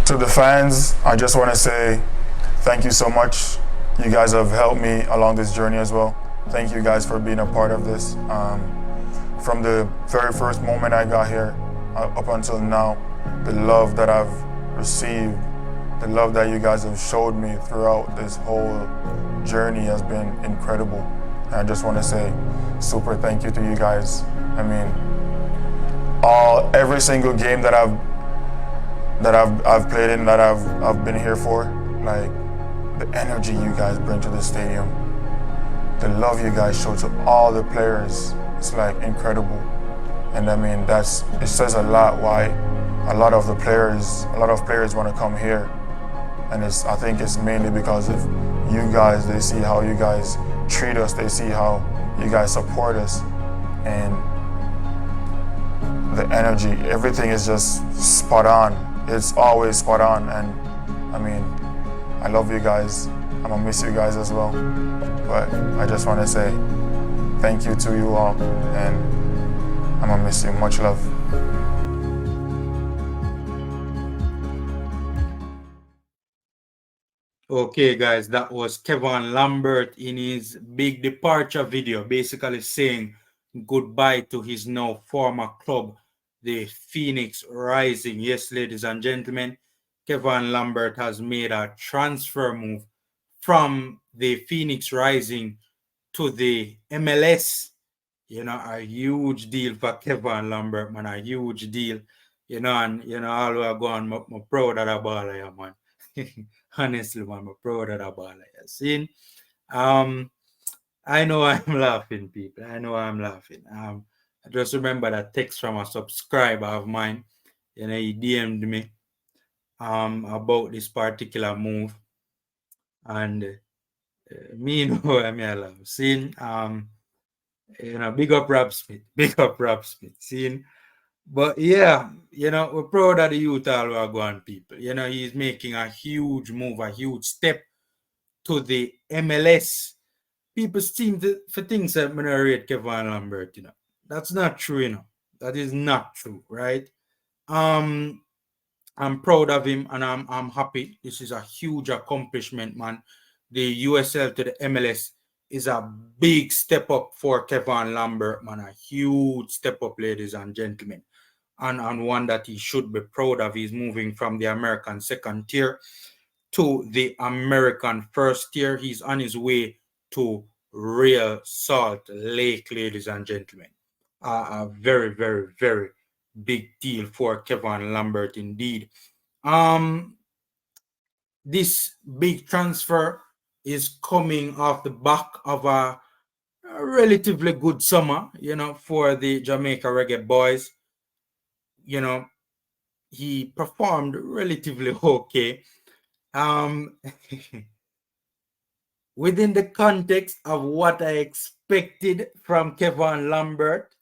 To the fans, I just want to say thank you so much. You guys have helped me along this journey as well. Thank you guys for being a part of this. From the very first moment I got here up until now, the love that I've received, the love that you guys have showed me throughout this whole journey has been incredible. And I just want to say super thank you to you guys. I mean, every single game that I've played in, that I've been here for, like the energy you guys bring to the stadium, the love you guys show to all the players, it's like incredible. And I mean, it says a lot why a lot of players want to come here. And I think it's mainly because of you guys. They see how you guys treat us, they see how you guys support us, and the energy, everything is just spot on. It's always spot on. And I mean, I love you guys. I'm gonna miss you guys as well. But I just want to say thank you to you all, and I'm gonna miss you. Much love. Okay, guys, that was Kevon Lambert in his big departure video, basically saying goodbye to his now former club, the Phoenix Rising. Yes, ladies and gentlemen, Kevon Lambert has made a transfer move from the Phoenix Rising to the MLS. You know, a huge deal for Kevon Lambert, man, a huge deal. You know, and you know, all we are going, I'm proud of that ball here, man. Honestly, man, I'm proud of that ball here. See, I know I'm laughing, people. I know I'm laughing. I just remember that text from a subscriber of mine. You know, he DM'd me about this particular move, and me know I mean I love. Seeing you know, big up Rob Smith, big up Rob Smith. Seeing, but yeah, you know, we're proud of the youth all are going, people. You know, he's making a huge move, a huge step to the MLS. People seem to for things that I'm gonna rate Kevon Lambert, you know. That's not true, you know. That is not true, right? Um, I'm proud of him, and I'm happy. This is a huge accomplishment, man. The USL to the MLS is a big step up for Kevon Lambert, man. A huge step up, ladies and gentlemen. And one that he should be proud of. He's moving from the American second tier to the American first tier. He's on his way to Real Salt Lake, ladies and gentlemen. A very, very, very big deal for Kevon Lambert indeed. This big transfer is coming off the back of a relatively good summer, you know, for the Jamaica Reggae Boyz. You know, he performed relatively okay. Within the context of what I expected from Kevon Lambert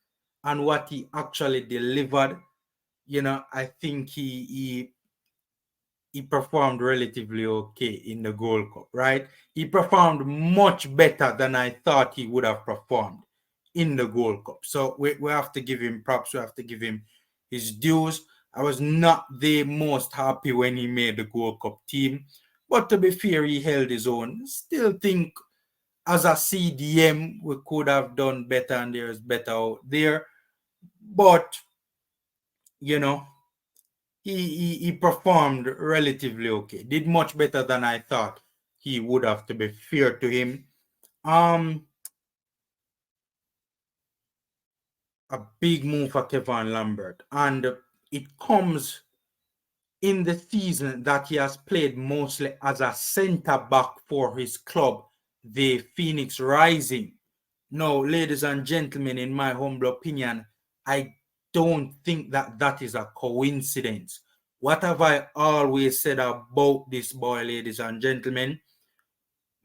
and what he actually delivered, you know, I think he performed relatively okay in the Gold Cup, right? He performed much better than I thought he would have performed in the Gold Cup. So we have to give him props. We have to give him his dues. I was not the most happy when he made the Gold Cup team. But to be fair, he held his own. Still think as a CDM, we could have done better and there's better out there. But, you know, he performed relatively okay. Did much better than I thought he would have, to be fair to him. A big move for Kevon Lambert. And it comes in the season that he has played mostly as a centre-back for his club, the Phoenix Rising. Now, ladies and gentlemen, in my humble opinion, I don't think that that is a coincidence. What have I always said about this boy, ladies and gentlemen?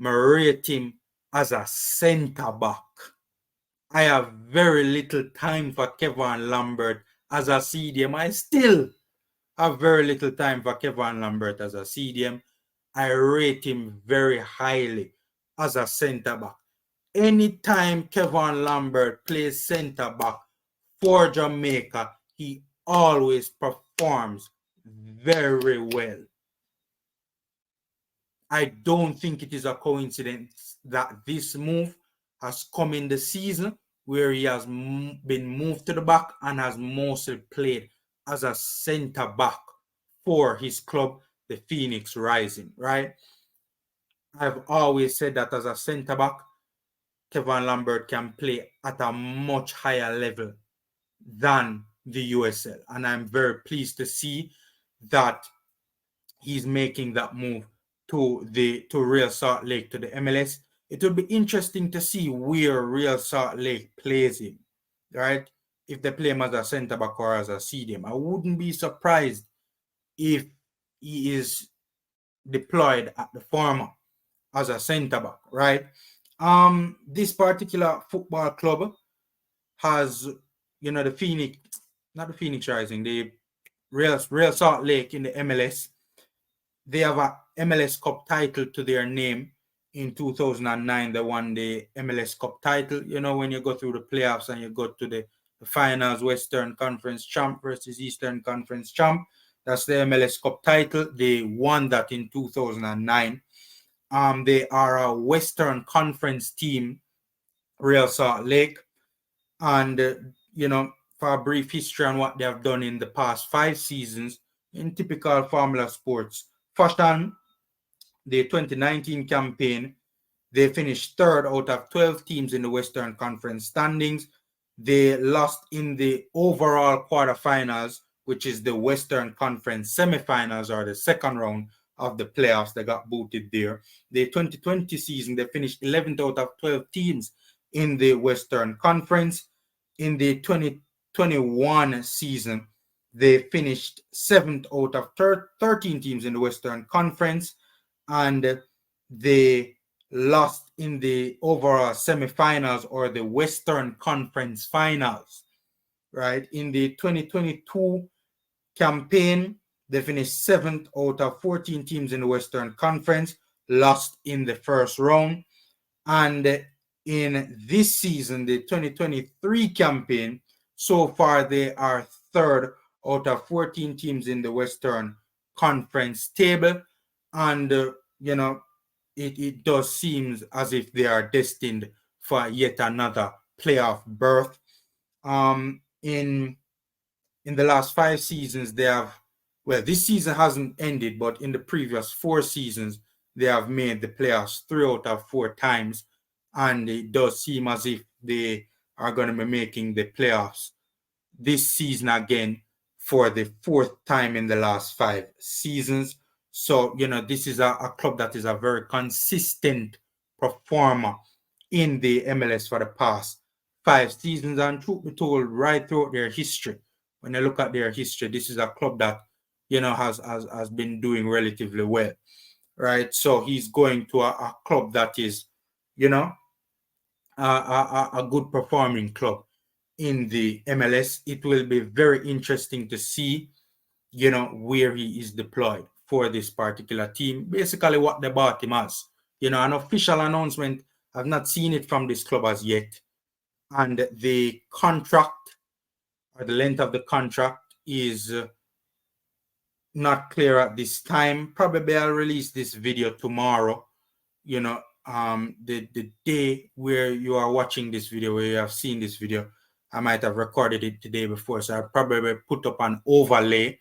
I rate him as a centre-back. I have very little time for Kevon Lambert as a CDM. I still have very little time for Kevon Lambert as a CDM. I rate him very highly as a centre-back. Anytime Kevon Lambert plays centre-back for Jamaica, he always performs very well. I don't think it is a coincidence that this move has come in the season where he has been moved to the back and has mostly played as a center back for his club, the Phoenix Rising, right? I've always said that as a center back, Kevon Lambert can play at a much higher level than the USL. And I'm very pleased to see that he's making that move to Real Salt Lake, to the MLS. It will be interesting to see where Real Salt Lake plays him, right? If they play him as a centre back or as a CDM. I wouldn't be surprised if he is deployed at the former as a centre back, right? This particular football club has, the Phoenix, not the Phoenix Rising, the Real Salt Lake in the MLS. They have a MLS Cup title to their name. In 2009, they won the MLS Cup title. When you go through the playoffs and you go to the finals, Western Conference champ versus Eastern Conference champ, that's the MLS Cup title. They won that in 2009. They are a Western Conference team, Real Salt Lake. And, for a brief history on what they have done in the past 5 seasons, in typical Formula Sports fashion, the 2019 campaign, they finished 3rd out of 12 teams in the Western Conference standings. They lost in the overall quarterfinals, which is the Western Conference semifinals, or the second round of the playoffs. They got booted there. The 2020 season, they finished 11th out of 12 teams in the Western Conference. In the 2021 season, they finished 7th out of 13 teams in the Western Conference, and they lost in the overall semifinals, or the Western Conference finals, right? In the 2022 campaign, they finished 7th out of 14 teams in the Western Conference, lost in the first round. And in this season, the 2023 campaign, so far they are 3rd out of 14 teams in the Western Conference table. And, it does seem as if they are destined for yet another playoff berth. In the last 5 seasons, they have, this season hasn't ended, but in the previous 4 seasons, they have made the playoffs 3 out of 4 times. And it does seem as if they are going to be making the playoffs this season again for the 4th time in the last 5 seasons. So, this is a club that is a very consistent performer in the MLS for the past 5 seasons. And truth be told, right throughout their history, when you look at their history, this is a club that, has been doing relatively well, right? So he's going to a club that is, a good performing club in the MLS. It will be very interesting to see, where he is deployed for this particular team. Basically what they bought him as. An official announcement, I've not seen it from this club as yet. And the contract, or the length of the contract, is not clear at this time. Probably I'll release this video tomorrow. The day where you are watching this video, where you have seen this video, I might have recorded it the day before. So I'll probably put up an overlay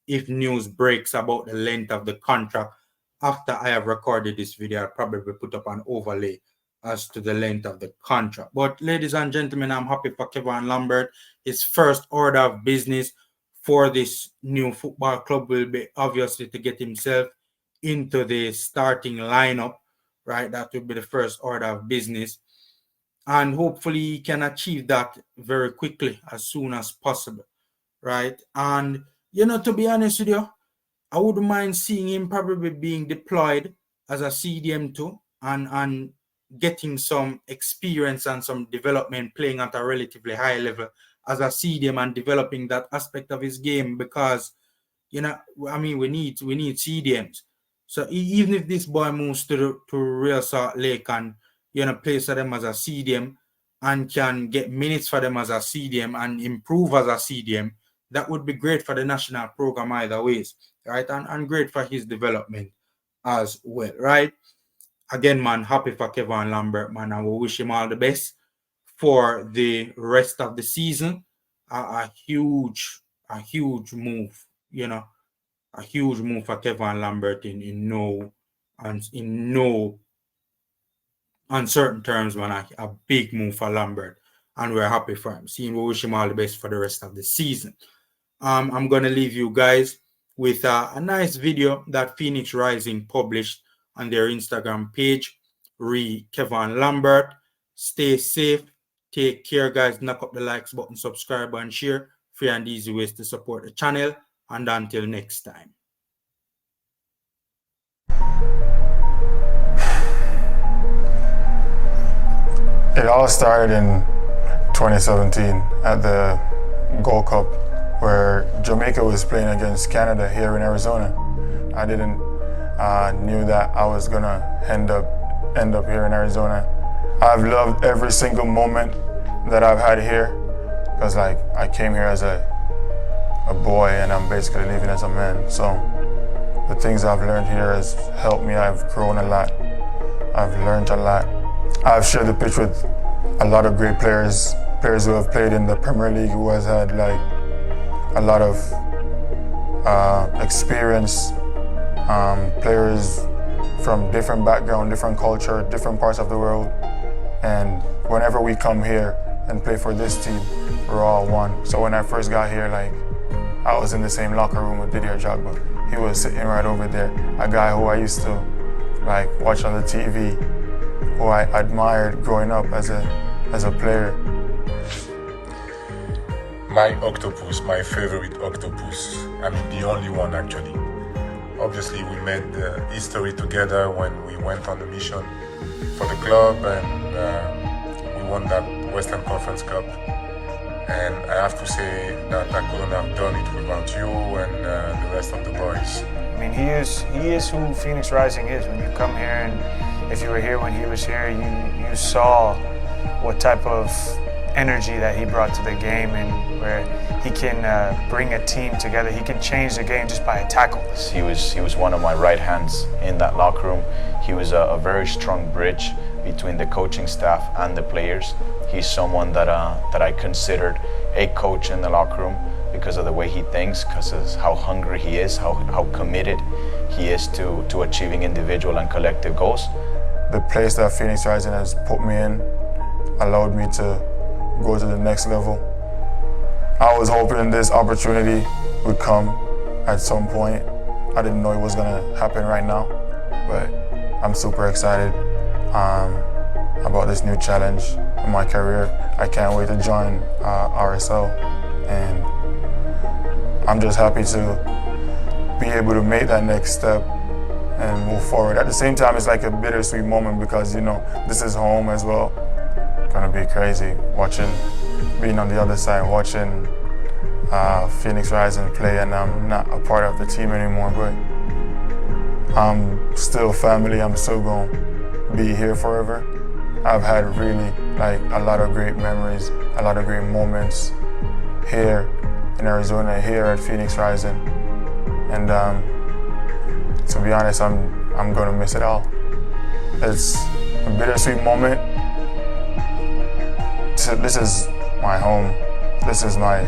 if news breaks about the length of the contract. After I have recorded this video, I'll probably put up an overlay as to the length of the contract. But ladies and gentlemen, I'm happy for Kevon Lambert. His first order of business for this new football club will be obviously to get himself into the starting lineup, right? That will be the first order of business. And hopefully he can achieve that very quickly, as soon as possible, right? And, to be honest with you, I wouldn't mind seeing him probably being deployed as a CDM too, and getting some experience and some development, playing at a relatively high level as a CDM and developing that aspect of his game, because, we need CDMs. So even if this boy moves to Real Salt Lake and, plays for them as a CDM and can get minutes for them as a CDM and improve as a CDM, that would be great for the national program either ways, right? And great for his development as well, right? Again, man, happy for Kevon Lambert, man, and we wish him all the best for the rest of the season. A huge move, you know, a huge move for Kevon Lambert in no uncertain terms, man. A big move for Lambert, and we're happy for him. We wish him all the best for the rest of the season. I'm gonna leave you guys with a nice video that Phoenix Rising published on their Instagram page. Kevon Lambert. Stay safe. Take care, guys. Knock up the likes button, subscribe, and share. Free and easy ways to support the channel. And until next time. It all started in 2017 at the Gold Cup, where Jamaica was playing against Canada here in Arizona. I didn't knew that I was gonna end up here in Arizona. I've loved every single moment that I've had here, because like I came here as a boy and I'm basically leaving as a man. So the things I've learned here has helped me. I've grown a lot. I've learned a lot. I've shared the pitch with a lot of great players who have played in the Premier League, who has had like a lot of experience, players from different background, different culture, different parts of the world. And whenever we come here and play for this team, we're all one. So when I first got here, like I was in the same locker room with Didier Drogba. He was sitting right over there. A guy who I used to like watch on the TV, who I admired growing up as a player. My octopus, my favorite octopus. I mean, the only one actually. Obviously, we made history together when we went on a mission for the club, and we won that Western Conference Cup. And I have to say that I couldn't have done it without you and the rest of the boys. I mean, he is who Phoenix Rising is. When you come here, and if you were here when he was here, you saw what type of energy that he brought to the game, and where he can bring a team together. He can change the game just by a tackle. He was one of my right hands in that locker room. He was a very strong bridge between the coaching staff and the players. He's someone that I considered a coach in the locker room because of the way he thinks, because of how hungry he is, how committed he is to achieving individual and collective goals. The place that Phoenix Rising has put me in allowed me to go to the next level. I was hoping this opportunity would come at some point. I didn't know it was gonna happen right now, but I'm super excited about this new challenge in my career. I can't wait to join RSL, and I'm just happy to be able to make that next step and move forward. At the same time, it's like a bittersweet moment because, you know, this is home as well. Gonna be crazy being on the other side, watching Phoenix Rising play, and I'm not a part of the team anymore, but I'm still family. I'm still gonna be here forever. I've had really like a lot of great memories, a lot of great moments here in Arizona, here at Phoenix Rising, and to be honest, I'm gonna miss it all. It's a bittersweet moment. This is my home. This is my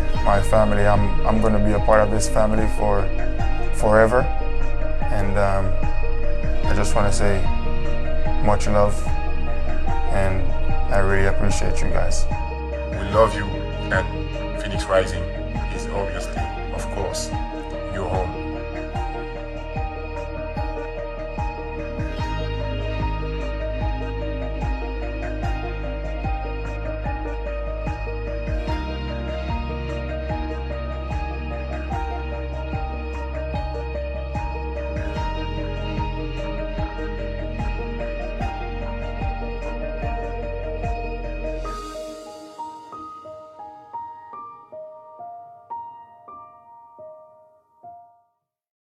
family. I'm gonna be a part of this family for forever, and I just want to say much love, and I really appreciate you guys. We love you, and Phoenix Rising is obviously, of course, your home.